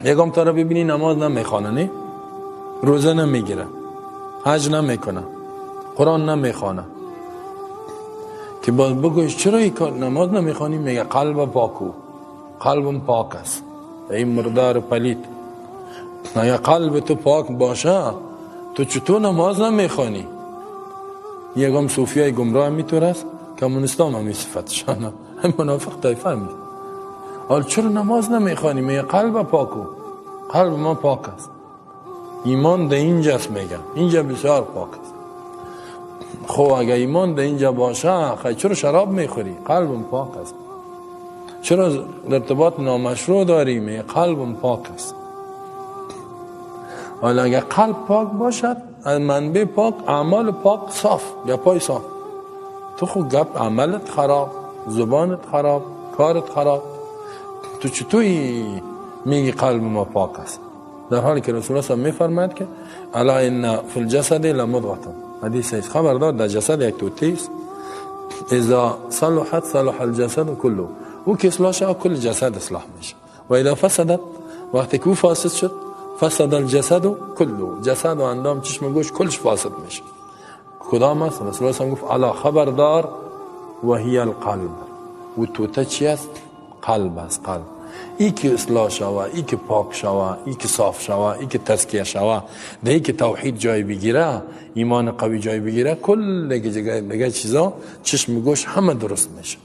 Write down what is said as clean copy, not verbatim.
یکم تا را ببینی نماز نمیخوانه، نه روزه نمیگیره، حج نمیکنه، قرآن نمیخوانه، که باز بگویش چرا این نماز نمیخوانی؟ میگه قلب پاکو، قلبم پاک است. این مردار پلید. اگه قلب تو پاک باشه تو چطور نماز نمیخوانی؟ یکم صوفیای گمراه میتور است، کمونستا هم همی صفتشانه، هم منافق طایفه همی. حال چرا نماز نمیخوانی؟ میگه قلب پاکو، قلب ما پاک است. ایمان ده اینجاست، میگه اینجا بسیار پاک است. خب اگه ایمان ده اینجا باشه خیلی چرا شراب میخوری؟ قلبم پاک است. چرا ارتباط نامشروع داری؟ میگه قلبم پاک است. حالا اگه قلب پاک باشد، از منبع پاک، اعمال پاک صاف، گپای صاف، تو خود گپ عملت خراب، زبانت خراب، کارت خراب، تو چطوری میگی قلب ما پاک است؟ در حالی که رسول الله میفرماید که الا ان فی الجسد لمضغه، حدیث است، خبردار در جسد یک توتی است، اذا صلحت صلح الجسد كله، او که اصلاح شد کل جسد اصلاح میشه، و اذا فسدت، وقتی که او فاسد شد، فسد الجسد كله، جسد و اندام چشم گوش کلش فاسد میشه. کدام است؟ رسول الله گفت الا خبردار و هی القلب، و توته چی است؟ قلب است. قلب ای که اصلاح شوه، ای که پاک شوه، ای که صاف شوه، ای که تزکیه شوه، ده ای که توحید جای بگیره، ایمان قوی جای بگیره، کل دیگه چیزا چشم گوش همه درست میشه.